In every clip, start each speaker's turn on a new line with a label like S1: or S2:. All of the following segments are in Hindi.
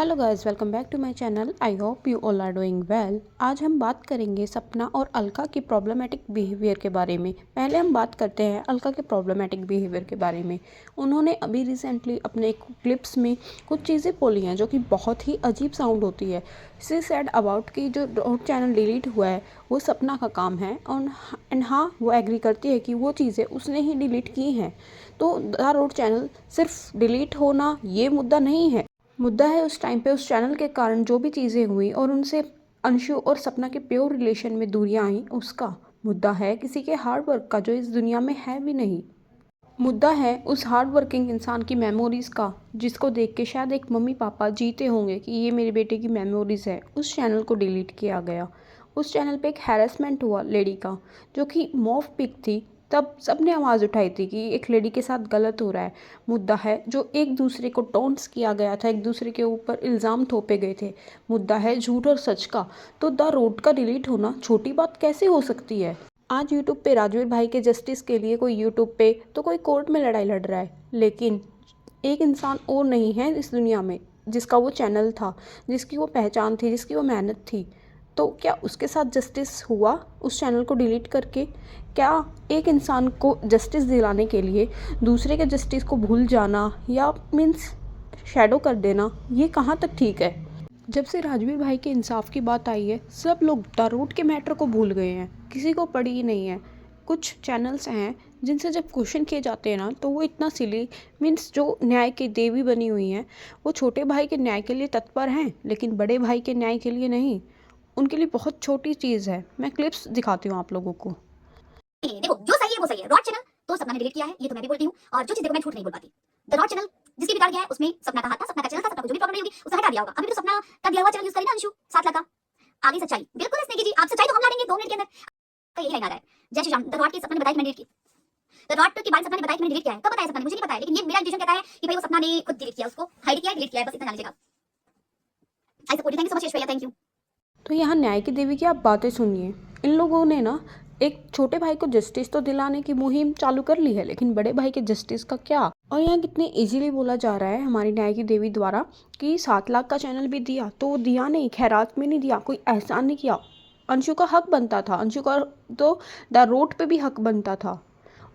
S1: Hello guys, welcome back to my channel. I hope you all are doing well. आज हम बात करेंगे सपना और अलका की प्रॉब्लमेटिक बिहेवियर के बारे में। पहले हम बात करते हैं अलका के प्रॉब्लमेटिक बिहेवियर के बारे में। उन्होंने अभी रिसेंटली अपने क्लिप्स में कुछ चीज़ें बोली हैं जो कि बहुत ही अजीब साउंड होती है। सी सेड अबाउट कि जो डॉट चैनल डिलीट हुआ है वो सपना का काम है एंड हाँ, वो एग्री करती है कि वो चीज़ें उसने ही डिलीट की हैं। तो द रोड चैनल सिर्फ डिलीट होना ये मुद्दा नहीं है। मुद्दा है उस टाइम पे उस चैनल के कारण जो भी चीज़ें हुई और उनसे अंशु और सपना के प्योर रिलेशन में दूरियां आई, उसका मुद्दा है किसी के हार्ड वर्क का जो इस दुनिया में है भी नहीं। मुद्दा है उस हार्ड वर्किंग इंसान की मेमोरीज़ का जिसको देख के शायद एक मम्मी पापा जीते होंगे कि ये मेरे बेटे की मेमोरीज़ है। उस चैनल को डिलीट किया गया। उस चैनल पे एक हैरेसमेंट हुआ लेडी का जो कि मॉफ पिक थी। तब सबने आवाज़ उठाई थी कि एक लेडी के साथ गलत हो रहा है। मुद्दा है जो एक दूसरे को टॉन्ट्स किया गया था, एक दूसरे के ऊपर इल्ज़ाम थोपे गए थे। मुद्दा है झूठ और सच का। तो द रोड का डिलीट होना छोटी बात कैसे हो सकती है। आज यूट्यूब पे राजवीर भाई के जस्टिस के लिए कोई यूट्यूब पे तो कोई कोर्ट में लड़ाई लड़ रहा है, लेकिन एक इंसान और नहीं है इस दुनिया में जिसका वो चैनल था, जिसकी वो पहचान थी, जिसकी वो मेहनत थी। तो क्या उसके साथ जस्टिस हुआ उस चैनल को डिलीट करके? क्या एक इंसान को जस्टिस दिलाने के लिए दूसरे के जस्टिस को भूल जाना या मीन्स शैडो कर देना, ये कहाँ तक ठीक है? जब से राजवीर भाई के इंसाफ की बात आई है सब लोग दारूद के मैटर को भूल गए हैं, किसी को पड़ी ही नहीं है। कुछ चैनल्स हैं जिनसे जब क्वेश्चन किए जाते हैं ना तो वो इतना सिली मीन्स जो न्याय की देवी बनी हुई हैं वो छोटे भाई के न्याय के लिए तत्पर हैं लेकिन बड़े भाई के न्याय के लिए नहीं। उनके लिए बहुत छोटी चीज़ है। मैं क्लिप्स दिखाती हूँ आप लोगों को।
S2: देखो जो सही है वो सही है। रॉड चैनल तो सपना ने डिलीट किया है, ये तो मैं भी बोलती हूँ। और जो चीज देखो मैं झूठ नहीं बोल पाती। द रॉड चैनल जिसकी बिगाड़ गया है उसमें सपना का हाथ था, सपना का चैनल था, सपना को जो भी प्रॉब्लम रही होगी उसे हटा दिया होगा। अभी तो सपना का दिया हुआ चैनल यूज करें ना अंशु 7 लाख का। आगे सच्चाई बिल्कुल स्नेही जी, आप सच्चाई तो हम ला देंगे 2 मिनट के अंदर। तो यही लाइन आ रहा है। जय श्री राम। द रॉड की सपना ने बताया कि मैंने डिलीट की। द रॉड के बारे में सपना ने बताया कि मैंने डिलीट किया है। कब बताया सपना ने मुझे नहीं पता है, लेकिन ये मेरा इंट्यूशन कहता है कि भाई वो सपना ने खुद डिलीट किया, उसको हाइड किया, डिलीट किया है, बस इतना जान लीजिएगा। I support you. Thank you so much यशवैया, थैंक यू।
S1: तो यहाँ न्याय की देवी की आप बातें सुनिए। इन लोगों ने ना एक छोटे भाई को जस्टिस तो दिलाने की मुहिम चालू कर ली है, लेकिन बड़े भाई के जस्टिस का क्या? और यहाँ कितने इजीली बोला जा रहा है हमारी न्याय की देवी द्वारा कि 7 लाख का चैनल भी दिया तो वो दिया नहीं, खैरात में नहीं दिया, कोई एहसान नहीं किया। अंशु का हक बनता था, अंशु का तो द रोड पे भी हक बनता था।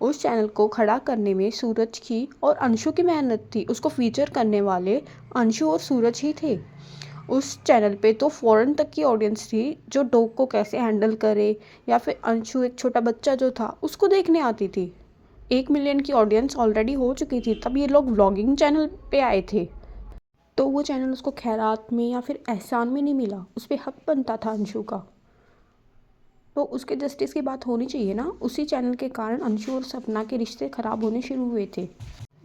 S1: उस चैनल को खड़ा करने में सूरज की और अंशु की मेहनत थी। उसको फीचर करने वाले अंशु और सूरज ही थे। उस चैनल पे तो फ़ॉरेन तक की ऑडियंस थी जो डॉग को कैसे हैंडल करे, या फिर अंशु एक छोटा बच्चा जो था उसको देखने आती थी। 1 मिलियन की ऑडियंस ऑलरेडी हो चुकी थी तब ये लोग व्लॉगिंग चैनल पे आए थे। तो वो चैनल उसको खैरात में या फिर एहसान में नहीं मिला, उस पर हक बनता था अंशु का। तो उसके जस्टिस की बात होनी चाहिए ना। उसी चैनल के कारण अंशु और सपना के रिश्ते ख़राब होने शुरू हुए थे।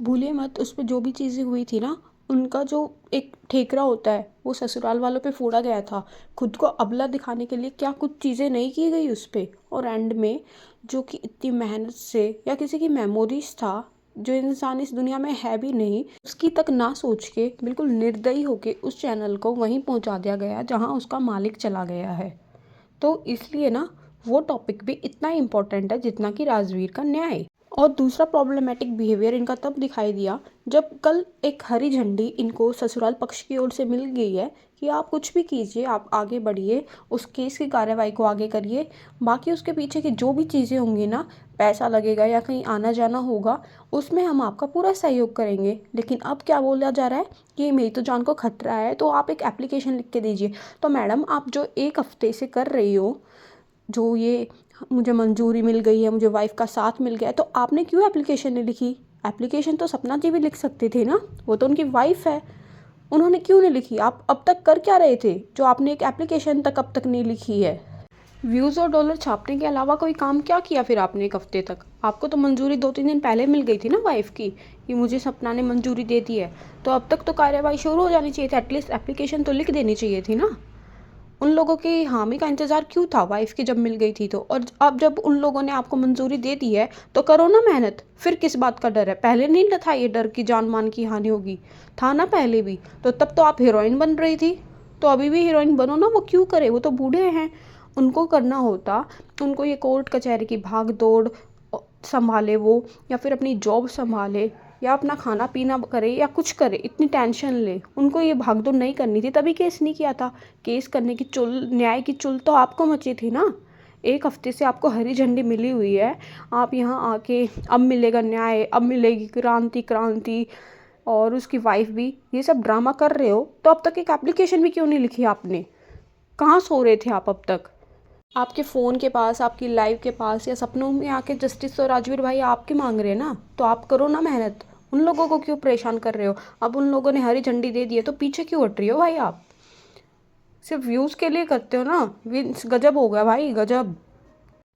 S1: भूलिए मत उस पर जो भी चीज़ें हुई थी ना, उनका जो एक ठेकरा होता है वो ससुराल वालों पे फोड़ा गया था। खुद को अबला दिखाने के लिए क्या कुछ चीज़ें नहीं की गई उस पर। और एंड में जो कि इतनी मेहनत से या किसी की मेमोरीज था जो इंसान इस दुनिया में है भी नहीं, उसकी तक ना सोच के बिल्कुल निर्दयी होके उस चैनल को वहीं पहुंचा दिया गया जहां उसका मालिक चला गया है। तो इसलिए ना वो टॉपिक भी इतना इम्पोर्टेंट है जितना कि राजवीर का न्याय। और दूसरा प्रॉब्लमेटिक बिहेवियर इनका तब दिखाई दिया जब कल एक हरी झंडी इनको ससुराल पक्ष की ओर से मिल गई है कि आप कुछ भी कीजिए, आप आगे बढ़िए, उस केस की कार्रवाई को आगे करिए, बाकी उसके पीछे की जो भी चीज़ें होंगी ना, पैसा लगेगा या कहीं आना जाना होगा, उसमें हम आपका पूरा सहयोग करेंगे। लेकिन अब क्या बोला जा रहा है कि मेरी तो जान को खतरा है तो आप एक एप्लीकेशन लिख के दीजिए। तो मैडम आप जो 1 हफ्ते से कर रही हो, जो ये मुझे मंजूरी मिल गई है, मुझे वाइफ का साथ मिल गया है, तो आपने क्यों एप्लीकेशन नहीं लिखी? एप्लीकेशन तो सपना जी भी लिख सकती थी ना, वो तो उनकी वाइफ है। उन्होंने क्यों नहीं लिखी? आप अब तक कर क्या रहे थे जो आपने एक एप्लीकेशन तक अब तक नहीं लिखी है? व्यूज़ और डॉलर छापने के अलावा कोई काम क्या किया फिर आपने 1 हफ्ते तक? आपको तो मंजूरी 2-3 दिन पहले मिल गई थी ना वाइफ की कि मुझे सपना ने मंजूरी दे दी है, तो अब तक तो कार्रवाई शुरू हो जानी चाहिए थी, एटलीस्ट एप्लीकेशन तो लिख देनी चाहिए थी ना। उन लोगों की हामी का इंतज़ार क्यों था वाइफ की जब मिल गई थी तो? और अब जब उन लोगों ने आपको मंजूरी दे दी है तो करो ना मेहनत। फिर किस बात का डर है? पहले नहीं था ये डर कि जान मान की हानि होगी? था ना पहले भी। तो तब तो आप हीरोइन बन रही थी, तो अभी भी हीरोइन बनो ना। वो क्यों करे? वो तो बूढ़े हैं, उनको करना होता। उनको ये कोर्ट कचहरी की भाग दौड़ संभाले वो, या फिर अपनी जॉब संभाले, या अपना खाना पीना करे या कुछ करे, इतनी टेंशन ले, उनको ये भागदौड़ नहीं करनी थी, तभी केस नहीं किया था। केस करने की चुल, न्याय की चुल तो आपको मची थी ना। 1 हफ्ते से आपको हरी झंडी मिली हुई है, आप यहाँ आके अब मिलेगा न्याय, अब मिलेगी क्रांति क्रांति, और उसकी वाइफ भी ये सब ड्रामा कर रहे हो। तो अब तक एक एप्लीकेशन भी क्यों नहीं लिखी आपने? कहाँ सो रहे थे आप अब तक? आपके फ़ोन के पास, आपकी लाइव के पास या सपनों में आके जस्टिस तो राजवीर भाई आपके मांग रहे हैं ना, तो आप करो ना मेहनत। उन लोगों को क्यों परेशान कर रहे हो? अब उन लोगों ने हरी झंडी दे दी है तो पीछे क्यों हट रही हो भाई? आप सिर्फ व्यूज़ के लिए करते हो ना। गजब हो गया भाई, गजब।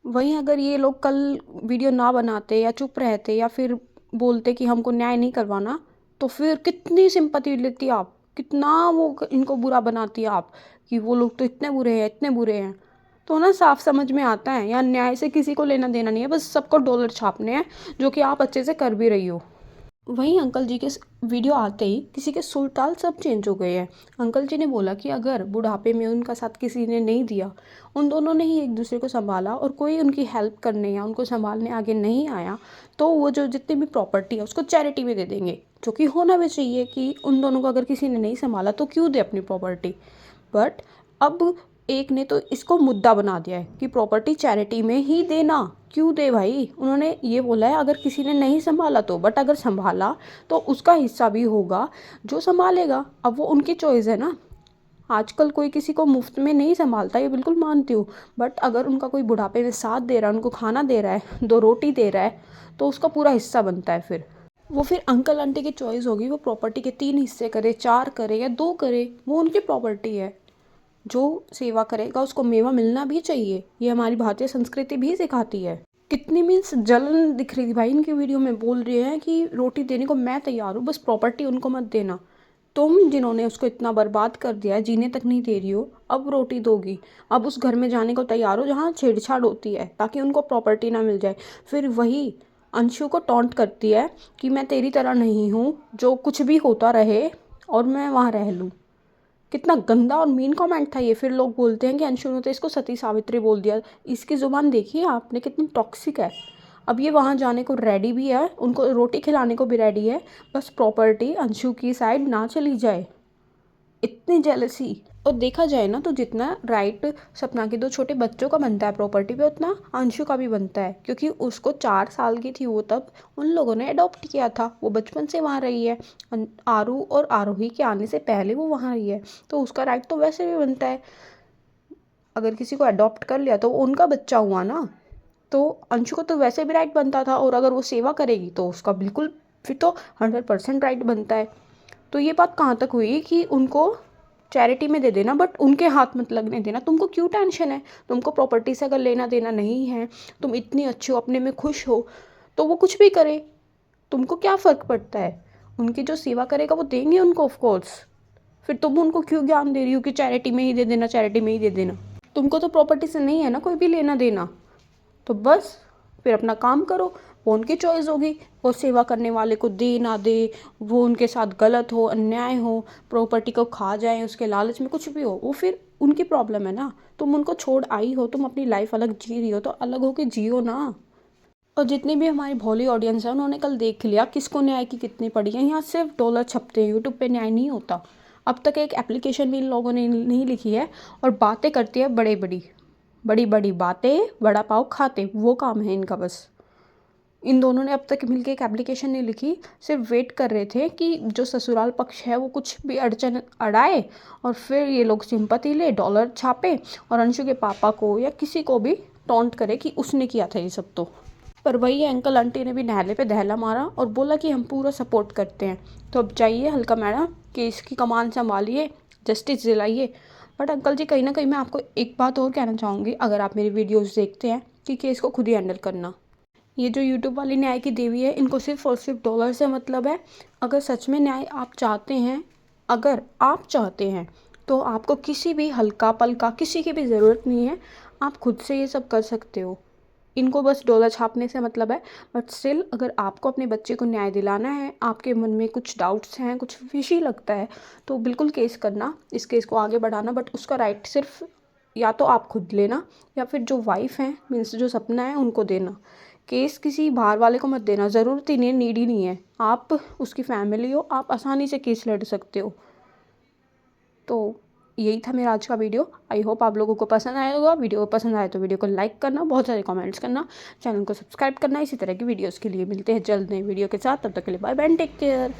S1: वहीं अगर ये लोग कल वीडियो ना बनाते या चुप रहते या फिर बोलते कि हमको न्याय नहीं करवाना, तो फिर कितनी सिंपैथी लेती आप, कितना वो इनको बुरा बनाती आप कि वो लोग तो इतने बुरे हैं, इतने बुरे हैं। तो ना साफ समझ में आता है यहाँ न्याय से किसी को लेना देना नहीं है, बस सबको डॉलर छापने हैं, जो कि आप अच्छे से कर भी रही हो। वहीं अंकल जी के वीडियो आते ही किसी के सुर ताल सब चेंज हो गए हैं। अंकल जी ने बोला कि अगर बुढ़ापे में उनका साथ किसी ने नहीं दिया, उन दोनों ने ही एक दूसरे को संभाला और कोई उनकी हेल्प करने या उनको संभालने आगे नहीं आया, तो वो जो जितनी भी प्रॉपर्टी है उसको चैरिटी में दे देंगे, जो कि होना भी चाहिए कि उन दोनों को अगर किसी ने नहीं संभाला तो क्यों दे अपनी प्रॉपर्टी। बट अब एक ने तो इसको मुद्दा बना दिया है कि प्रॉपर्टी चैरिटी में ही देना। क्यों दे भाई? उन्होंने ये बोला है अगर किसी ने नहीं संभाला तो, बट अगर संभाला तो उसका हिस्सा भी होगा जो संभालेगा। अब वो उनकी चॉइस है ना। आजकल कोई किसी को मुफ्त में नहीं संभालता, ये बिल्कुल मानती हूँ, बट अगर उनका कोई बुढ़ापे में साथ दे रहा है, उनको खाना दे रहा है, 2 रोटी दे रहा है, तो उसका पूरा हिस्सा बनता है। फिर अंकल आंटी की चॉइस होगी, वो प्रॉपर्टी के 3 हिस्से करे, 4 करे या 2 करे, वो उनकी प्रॉपर्टी है। जो सेवा करेगा उसको मेवा मिलना भी चाहिए, ये हमारी भारतीय संस्कृति भी सिखाती है। कितनी मीन्स जलन दिख रही थी भाई इनकी वीडियो में। बोल रहे हैं कि रोटी देने को मैं तैयार हूँ, बस प्रॉपर्टी उनको मत देना। तुम जिन्होंने उसको इतना बर्बाद कर दिया है, जीने तक नहीं दे रही हो, अब रोटी दोगी। अब उस घर में जाने को तैयार हो जहाँ छेड़छाड़ होती है, ताकि उनको प्रॉपर्टी ना मिल जाए। फिर वही अंशु को टॉन्ट करती है कि मैं तेरी तरह नहीं हूँ, जो कुछ भी होता रहे और मैं वहाँ रह लूँ। कितना गंदा और मीन कमेंट था ये। फिर लोग बोलते हैं कि अंशु ने तो इसको सती सावित्री बोल दिया। इसकी ज़ुबान देखिए आपने, कितनी टॉक्सिक है। अब ये वहाँ जाने को रेडी भी है, उनको रोटी खिलाने को भी रेडी है, बस प्रॉपर्टी अंशु की साइड ना चली जाए। इतनी जेलसी। और देखा जाए ना तो जितना राइट सपना के 2 छोटे बच्चों का बनता है प्रॉपर्टी पे, उतना अंशु का भी बनता है, क्योंकि उसको 4 साल की थी वो तब उन लोगों ने अडॉप्ट किया था। वो बचपन से वहाँ रही है, आरू और आरोही के आने से पहले वो वहाँ रही है, तो उसका राइट तो वैसे भी बनता है। अगर किसी को अडॉप्ट कर लिया तो वो उनका बच्चा हुआ ना, तो अंशु को तो वैसे भी राइट बनता था। और अगर वो सेवा करेगी तो उसका बिल्कुल फिर तो 100% राइट बनता है। तो ये बात कहाँ तक हुई कि उनको चैरिटी में दे देना, बट उनके हाथ मत लगने देना। तुमको क्यों टेंशन है? तुमको प्रॉपर्टी से अगर लेना देना नहीं है, तुम इतनी अच्छी हो, अपने में खुश हो, तो वो कुछ भी करे, तुमको क्या फ़र्क पड़ता है? उनकी जो सेवा करेगा वो देंगे उनको, ऑफ कोर्स। फिर तुम उनको क्यों ज्ञान दे रही हो कि चैरिटी में ही दे देना, चैरिटी में ही दे देना? तुमको तो प्रॉपर्टी से नहीं है ना कोई भी लेना देना, तो बस फिर अपना काम करो। वो उनकी चॉइस होगी, वो सेवा करने वाले को दे ना दे, वो उनके साथ गलत हो, अन्याय हो, प्रॉपर्टी को खा जाए उसके लालच में, कुछ भी हो, वो फिर उनकी प्रॉब्लम है ना। तुम उनको छोड़ आई हो, तुम अपनी लाइफ अलग जी रही हो, तो अलग होके जियो ना। और जितनी भी हमारी भोली ऑडियंस है, उन्होंने कल देख लिया किसको न्याय की कितनी पड़ी है। यहाँ सिर्फ डॉलर छपते हैं, यूट्यूब पे न्याय नहीं होता। अब तक एक एप्लीकेशन भी इन लोगों ने नहीं लिखी है, और बातें करती है बड़ी बड़ी बातें, बड़ा पाव खाते, वो काम है इनका बस। इन दोनों ने अब तक मिलकर एक एप्लीकेशन नहीं लिखी, सिर्फ वेट कर रहे थे कि जो ससुराल पक्ष है वो कुछ भी अड़चन अड़ाए, और फिर ये लोग सिंपैथी ले, डॉलर छापे, और अंशु के पापा को या किसी को भी टॉन्ट करे कि उसने किया था ये सब। तो पर वही अंकल आंटी ने भी नहले पे दहला मारा और बोला कि हम पूरा सपोर्ट करते हैं। तो अब जाइए हल्का मैडम, केस की कमान संभालिए, जस्टिस दिलाइए। बट अंकल जी, कहीं ना कहीं मैं आपको एक बात और कहना चाहूँगी, अगर आप मेरी वीडियोस देखते हैं, कि केस को खुद ही हैंडल करना। ये जो यूट्यूब वाली न्याय की देवी है, इनको सिर्फ और सिर्फ डॉलर से मतलब है। अगर सच में न्याय आप चाहते हैं, अगर आप चाहते हैं, तो आपको किसी भी हल्का पलका किसी की भी ज़रूरत नहीं है। आप खुद से ये सब कर सकते हो। इनको बस डॉलर छापने से मतलब है। बट स्टिल, अगर आपको अपने बच्चे को न्याय दिलाना है, आपके मन में कुछ डाउट्स हैं, कुछ फिशी लगता है, तो बिल्कुल केस करना, इस केस को आगे बढ़ाना। बट उसका राइट सिर्फ या तो आप खुद लेना, या फिर जो वाइफ हैं मीन्स जो सपना है उनको देना। केस किसी बाहर वाले को मत देना, ज़रूरत ही नहीं है, नीड ही नहीं है। आप उसकी फैमिली हो, आप आसानी से केस लड़ सकते हो। तो यही था मेरा आज का वीडियो। आई होप आप लोगों को पसंद आया होगा। वीडियो पसंद आए तो वीडियो को लाइक करना, बहुत सारे कमेंट्स करना, चैनल को सब्सक्राइब करना। इसी तरह की वीडियोस के लिए मिलते हैं जल्द नई वीडियो के साथ। तब तक के लिए bye bye and take care.